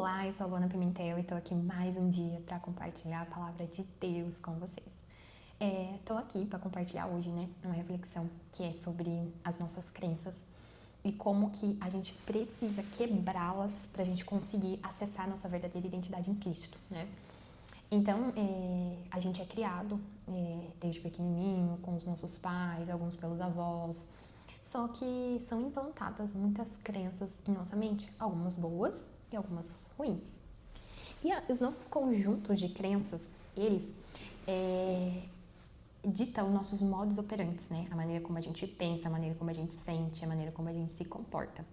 Olá, eu sou a Luana Pimentel e estou aqui mais um dia para compartilhar a palavra de Deus com vocês. Estou aqui para compartilhar hoje, uma reflexão que é sobre as nossas crenças e como que a gente precisa quebrá-las para a gente conseguir acessar a nossa verdadeira identidade em Cristo, Então, a gente é criado desde pequenininho com os nossos pais, alguns pelos avós, só que são implantadas muitas crenças em nossa mente, algumas boas e algumas ruins. E os nossos conjuntos de crenças, eles ditam nossos modus operantes, A maneira como a gente pensa, a maneira como a gente sente, a maneira como a gente se comporta.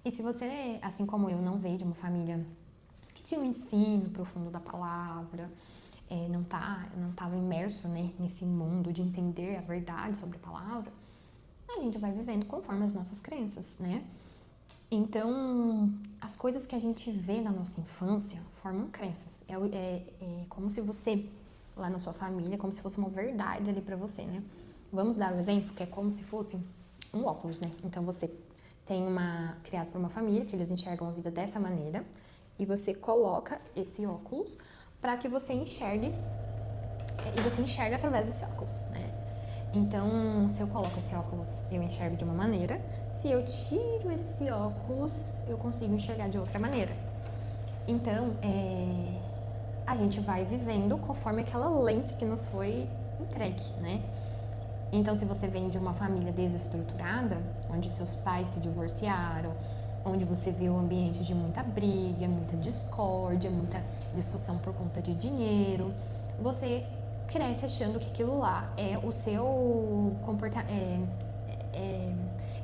E se você, assim como eu, não veio de uma família que tinha um ensino profundo da palavra, não estava imerso, nesse mundo de entender a verdade sobre a palavra, a gente vai vivendo conforme as nossas crenças, Então, as coisas que a gente vê na nossa infância formam crenças. É como se você, lá na sua família, como se fosse uma verdade ali pra você, Vamos dar um exemplo, que é como se fosse um óculos, Então, você tem criado por uma família, que eles enxergam a vida dessa maneira, e você coloca esse óculos para que você enxergue, e você enxerga através desse óculos, Então, se eu coloco esse óculos, eu enxergo de uma maneira. Se eu tiro esse óculos, eu consigo enxergar de outra maneira. Então, a gente vai vivendo conforme aquela lente que nos foi entregue, Então, se você vem de uma família desestruturada, onde seus pais se divorciaram, onde você viu um ambiente de muita briga, muita discórdia, muita discussão por conta de dinheiro, você cresce achando que aquilo lá é o seu comportamento,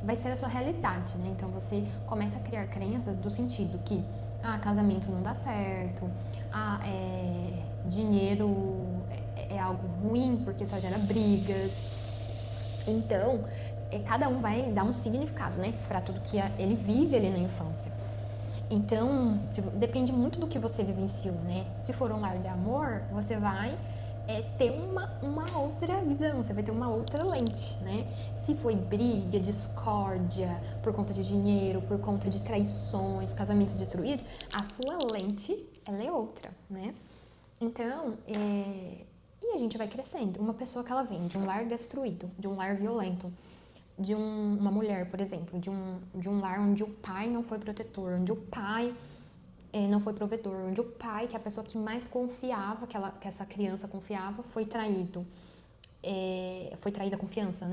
vai ser a sua realidade, Então você começa a criar crenças do sentido que casamento não dá certo, dinheiro é algo ruim porque só gera brigas. Então, cada um vai dar um significado, para tudo que ele vive ali na infância. Então, depende muito do que você vivenciou, Se for um lar de amor, você vai ter uma outra visão, você vai ter uma outra lente, Se foi briga, discórdia, por conta de dinheiro, por conta de traições, casamentos destruídos, a sua lente, ela é outra, Então, e a gente vai crescendo. Uma pessoa que ela vem de um lar destruído, de um lar violento, de uma mulher, por exemplo, de um lar onde o pai não foi protetor, onde o pai não foi provedor, onde o pai, que é a pessoa que mais confiava, que essa criança confiava, foi traído. Foi traída a confiança,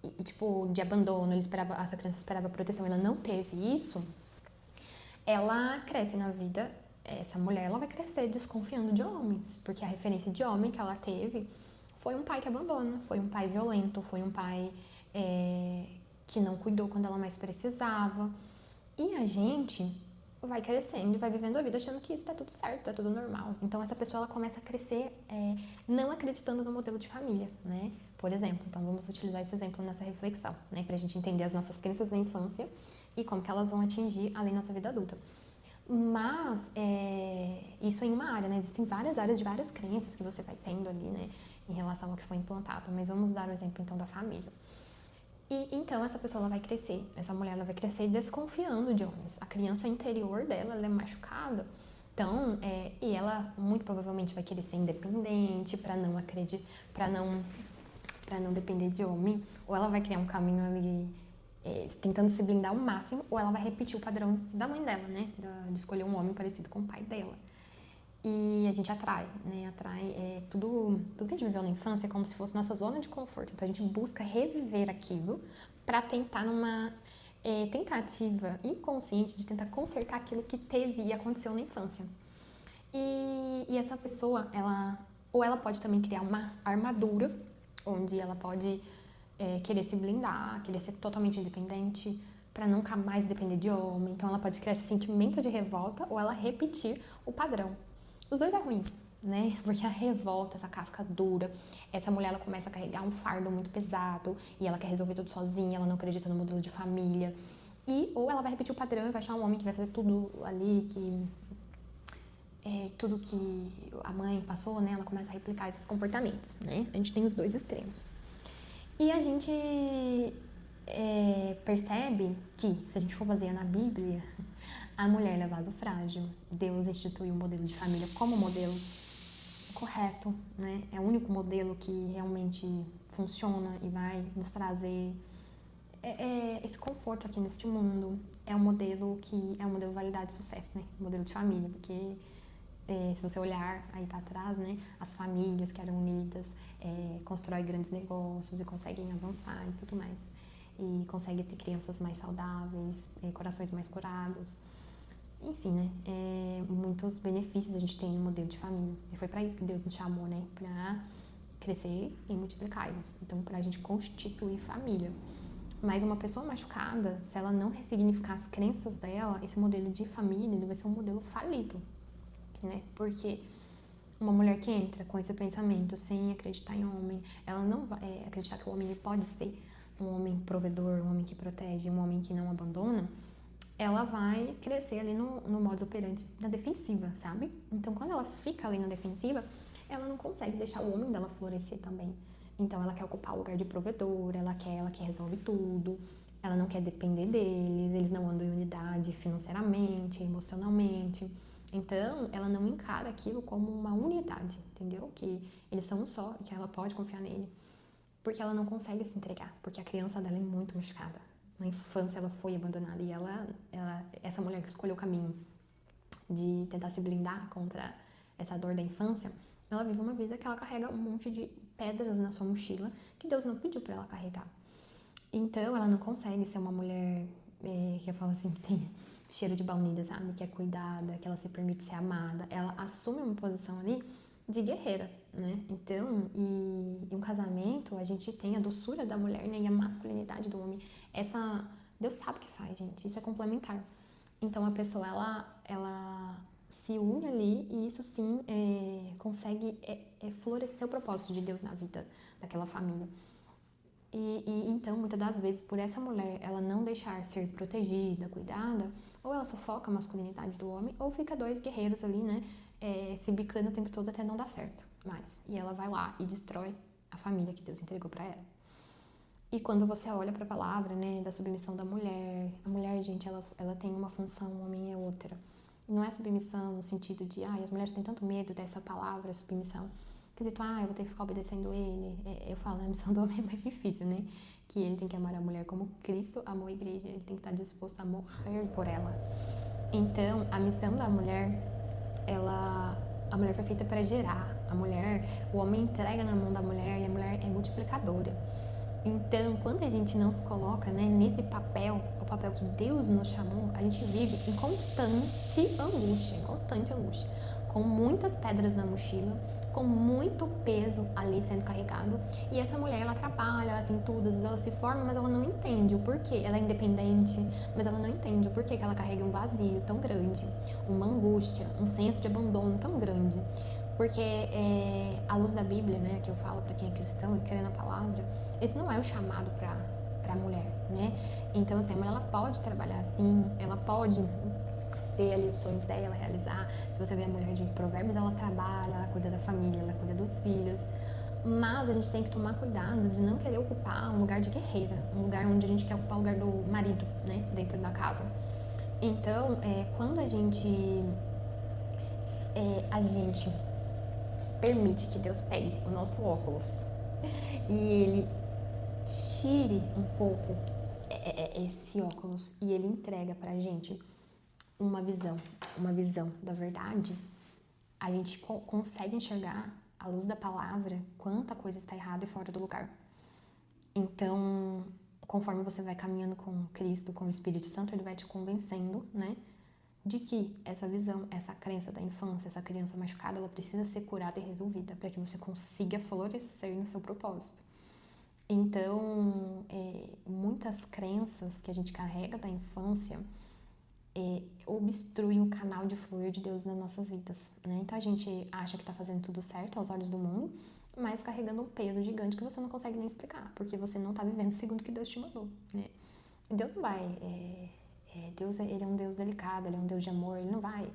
E tipo, de abandono, essa criança esperava proteção, ela não teve isso, ela cresce na vida, essa mulher, ela vai crescer desconfiando de homens, porque a referência de homem que ela teve foi um pai que abandona, foi um pai violento, foi um pai que não cuidou quando ela mais precisava. E a gente vai crescendo e vai vivendo a vida achando que isso tá tudo certo, tá tudo normal. Então essa pessoa ela começa a crescer não acreditando no modelo de família, Por exemplo, então vamos utilizar esse exemplo nessa reflexão, pra gente entender as nossas crenças da infância e como que elas vão atingir além da nossa vida adulta. Mas isso é em uma área, Existem várias áreas de várias crenças que você vai tendo ali, em relação ao que foi implantado. Mas vamos dar o exemplo então da família. E então essa pessoa ela vai crescer, essa mulher ela vai crescer desconfiando de homens. A criança interior dela ela é machucada. Então, e ela muito provavelmente vai querer ser independente para não acreditar, para não depender de homem, ou ela vai criar um caminho ali tentando se blindar ao máximo, ou ela vai repetir o padrão da mãe dela, de escolher um homem parecido com o pai dela. E a gente atrai, Atrai tudo que a gente viveu na infância é como se fosse nossa zona de conforto. Então a gente busca reviver aquilo para tentar numa tentativa inconsciente de tentar consertar aquilo que teve e aconteceu na infância. E essa pessoa, ela pode também criar uma armadura, onde ela pode querer se blindar, querer ser totalmente independente, para nunca mais depender de homem. Então ela pode criar esse sentimento de revolta ou ela repetir o padrão. Os dois é ruim, Porque a revolta, essa casca dura, essa mulher ela começa a carregar um fardo muito pesado e ela quer resolver tudo sozinha, ela não acredita no modelo de família. Ou ela vai repetir o padrão e vai achar um homem que vai fazer tudo ali, tudo que a mãe passou, Ela começa a replicar esses comportamentos, A gente tem os dois extremos. E a gente percebe que, se a gente for basear na Bíblia, a mulher é vaso frágil. Deus instituiu o modelo de família como modelo correto, né? É o único modelo que realmente funciona e vai nos trazer esse conforto aqui neste mundo. É um modelo que é um modelo validado de sucesso, né? Um modelo de família, porque se você olhar aí para trás, né, as famílias que eram unidas constroem grandes negócios e conseguem avançar e tudo mais. E conseguem ter crianças mais saudáveis, corações mais curados. Enfim, né, muitos benefícios a gente tem no modelo de família. E foi para isso que Deus nos chamou, né, para crescer e multiplicar-nos. Então, para a gente constituir família. Mas uma pessoa machucada, se ela não ressignificar as crenças dela, esse modelo de família ele vai ser um modelo falido, né? Porque uma mulher que entra com esse pensamento sem acreditar em homem, ela não vai acreditar que o homem pode ser um homem provedor, um homem que protege, um homem que não abandona, ela vai crescer ali no modus operandi na defensiva, sabe? Então, quando ela fica ali na defensiva, ela não consegue deixar o homem dela florescer também. Então, ela quer ocupar o lugar de provedor, ela quer resolve tudo, ela não quer depender deles, eles não andam em unidade financeiramente, emocionalmente. Então, ela não encara aquilo como uma unidade, entendeu? Que eles são um só e que ela pode confiar nele. Porque ela não consegue se entregar, porque a criança dela é muito machucada. Na infância ela foi abandonada e essa mulher que escolheu o caminho de tentar se blindar contra essa dor da infância, ela vive uma vida que ela carrega um monte de pedras na sua mochila que Deus não pediu para ela carregar. Então ela não consegue ser uma mulher que eu falo assim, tem cheiro de baunilha, sabe? Que é cuidada, que ela se permite ser amada. Ela assume uma posição ali de guerreira, né? Então, e um casamento, a gente tem a doçura da mulher, né? E a masculinidade do homem. Deus sabe o que faz, gente. Isso é complementar. Então, a pessoa, ela se une ali e isso sim consegue florescer o propósito de Deus na vida daquela família. Então, muitas das vezes, por essa mulher ela não deixar ser protegida, cuidada, ou ela sufoca a masculinidade do homem, ou fica dois guerreiros ali, né, se bicando o tempo todo até não dar certo mais. E ela vai lá e destrói a família que Deus entregou para ela. E quando você olha para a palavra, né, da submissão da mulher, a mulher, gente, ela tem uma função, o homem é outra. Não é submissão no sentido de, as mulheres têm tanto medo dessa palavra, submissão. Quer dizer, eu vou ter que ficar obedecendo ele. Eu falo, a missão do homem é mais difícil, né? Que ele tem que amar a mulher como Cristo amou a igreja, ele tem que estar disposto a morrer por ela. Então, a missão da mulher, a mulher foi feita para gerar. O homem entrega na mão da mulher e a mulher é multiplicadora. Então, quando a gente não se coloca, né, nesse papel, o papel que Deus nos chamou, a gente vive em constante angústia, com muitas pedras na mochila, com muito peso ali sendo carregado. E essa mulher, ela trabalha, ela tem tudo, às vezes ela se forma, mas ela não entende o porquê. Ela é independente, mas ela não entende o porquê que ela carrega um vazio tão grande, uma angústia, um senso de abandono tão grande. Porque à luz da Bíblia, né, que eu falo para quem é cristão e crê na palavra, esse não é o chamado para a mulher, né? Então, assim, a mulher ela pode trabalhar assim, ela pode ter ali os sonhos dela, realizar. Se você vê a mulher de Provérbios, ela trabalha, ela cuida da família, ela cuida dos filhos. Mas a gente tem que tomar cuidado de não querer ocupar um lugar de guerreira, um lugar onde a gente quer ocupar o lugar do marido, né, dentro da casa. Então, quando a gente permite que Deus pegue o nosso óculos e Ele tire um pouco esse óculos e Ele entrega pra gente uma visão da verdade, a gente consegue enxergar à luz da palavra quanta coisa está errada e fora do lugar. Então, conforme você vai caminhando com Cristo, com o Espírito Santo, Ele vai te convencendo, né, de que essa visão, essa crença da infância, essa criança machucada, ela precisa ser curada e resolvida para que você consiga florescer no seu propósito. Então, muitas crenças que a gente carrega da infância obstruem o canal de fluir de Deus nas nossas vidas, né? Então a gente acha que está fazendo tudo certo aos olhos do mundo, mas carregando um peso gigante que você não consegue nem explicar, porque você não está vivendo segundo o que Deus te mandou, né? Deus não vai... Deus, ele é um Deus delicado, ele é um Deus de amor, ele não vai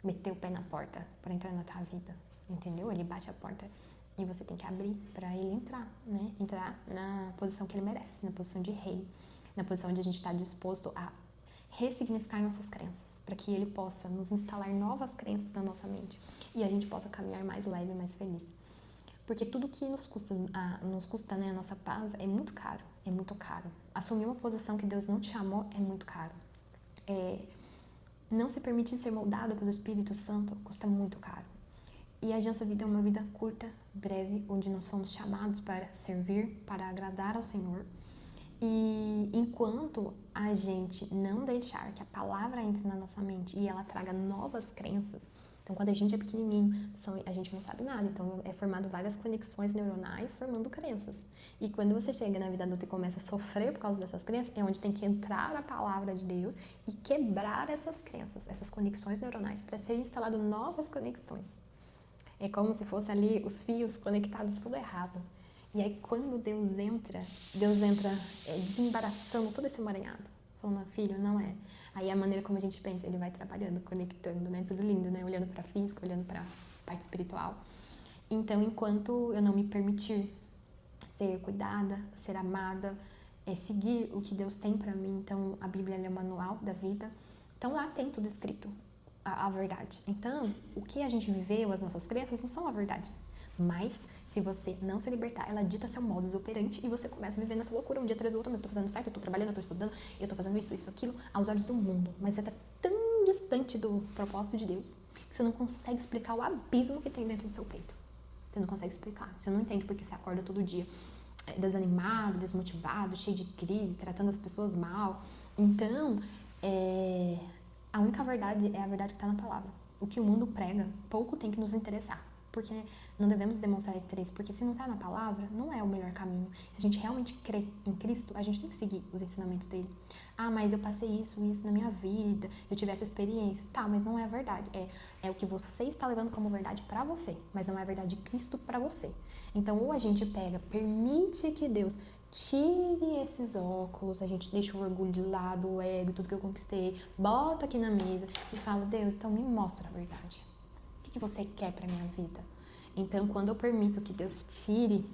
meter o pé na porta para entrar na tua vida, entendeu? Ele bate a porta e você tem que abrir para ele entrar, né? Entrar na posição que ele merece, na posição de rei. na posição onde a gente está disposto a ressignificar nossas crenças, para que Ele possa nos instalar novas crenças na nossa mente e a gente possa caminhar mais leve, mais feliz. Porque tudo que nos custa, né, a nossa paz é muito caro, é muito caro. Assumir uma posição que Deus não te chamou é muito caro. Não se permitir ser moldado pelo Espírito Santo custa muito caro. E a nossa vida é uma vida curta, breve, onde nós fomos chamados para servir, para agradar ao Senhor. E enquanto a gente não deixar que a palavra entre na nossa mente e ela traga novas crenças, então quando a gente é pequenininho, a gente não sabe nada, então é formado várias conexões neuronais formando crenças. E quando você chega na vida adulta e começa a sofrer por causa dessas crenças, é onde tem que entrar a palavra de Deus e quebrar essas crenças, essas conexões neuronais, para ser instalado novas conexões. É como se fosse ali os fios conectados tudo errado. E aí quando Deus entra desembaraçando todo esse emaranhado, falando, filho, não é. Aí a maneira como a gente pensa, ele vai trabalhando, conectando, né? Tudo lindo, né? Olhando para a física, olhando para a parte espiritual. Então, enquanto eu não me permitir ser cuidada, ser amada, seguir o que Deus tem para mim, então a Bíblia é o manual da vida, então lá tem tudo escrito, a verdade. Então, o que a gente viveu, as nossas crenças, não são a verdade. Mas, se você não se libertar, ela dita seu modus operandi e você começa a viver nessa loucura um dia atrás do outro. Mas eu tô fazendo certo, eu tô trabalhando, eu tô estudando, eu tô fazendo isso, aquilo, aos olhos do mundo. Mas você tá tão distante do propósito de Deus que você não consegue explicar o abismo que tem dentro do seu peito. Você não consegue explicar. Você não entende porque você acorda todo dia desanimado, desmotivado, cheio de crise, tratando as pessoas mal. Então, a única verdade é a verdade que está na palavra. O que o mundo prega, pouco tem que nos interessar. Porque não devemos demonstrar interesse, porque se não está na palavra, não é o melhor caminho. Se a gente realmente crê em Cristo, a gente tem que seguir os ensinamentos dele. Ah, mas eu passei isso na minha vida, eu tive essa experiência. Tá, mas não é a verdade. É o que você está levando como verdade para você, mas não é a verdade de Cristo para você. Então, ou a gente permite que Deus tire esses óculos, a gente deixa o orgulho de lado, o ego, tudo que eu conquistei, bota aqui na mesa e fala, Deus, então me mostra a verdade. O que você quer para minha vida? Então, quando eu permito que Deus tire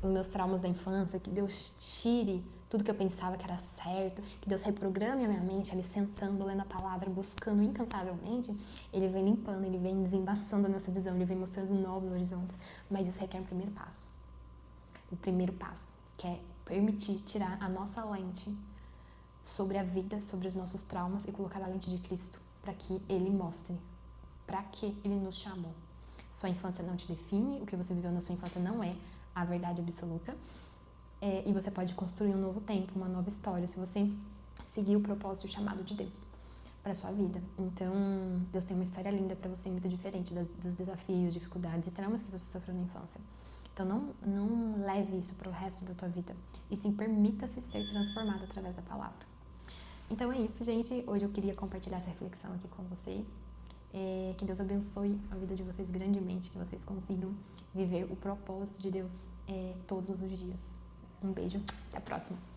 os meus traumas da infância, que Deus tire tudo que eu pensava que era certo, que Deus reprograme a minha mente, ali sentando, lendo a palavra, buscando incansavelmente, Ele vem limpando, Ele vem desembaçando a nossa visão, Ele vem mostrando novos horizontes. Mas isso requer um primeiro passo. O primeiro passo, que é permitir tirar a nossa lente sobre a vida, sobre os nossos traumas e colocar a lente de Cristo, para que Ele mostre para que Ele nos chamou. Sua infância não te define, o que você viveu na sua infância não é a verdade absoluta. E você pode construir um novo tempo, uma nova história, se você seguir o propósito e o chamado de Deus para sua vida. Então, Deus tem uma história linda para você, muito diferente dos desafios, dificuldades e traumas que você sofreu na infância. Então, não leve isso para o resto da tua vida, e sim permita-se ser transformado através da palavra. Então é isso, gente. Hoje eu queria compartilhar essa reflexão aqui com vocês. Que Deus abençoe a vida de vocês grandemente, que vocês consigam viver o propósito de Deus todos os dias. Um beijo, até a próxima.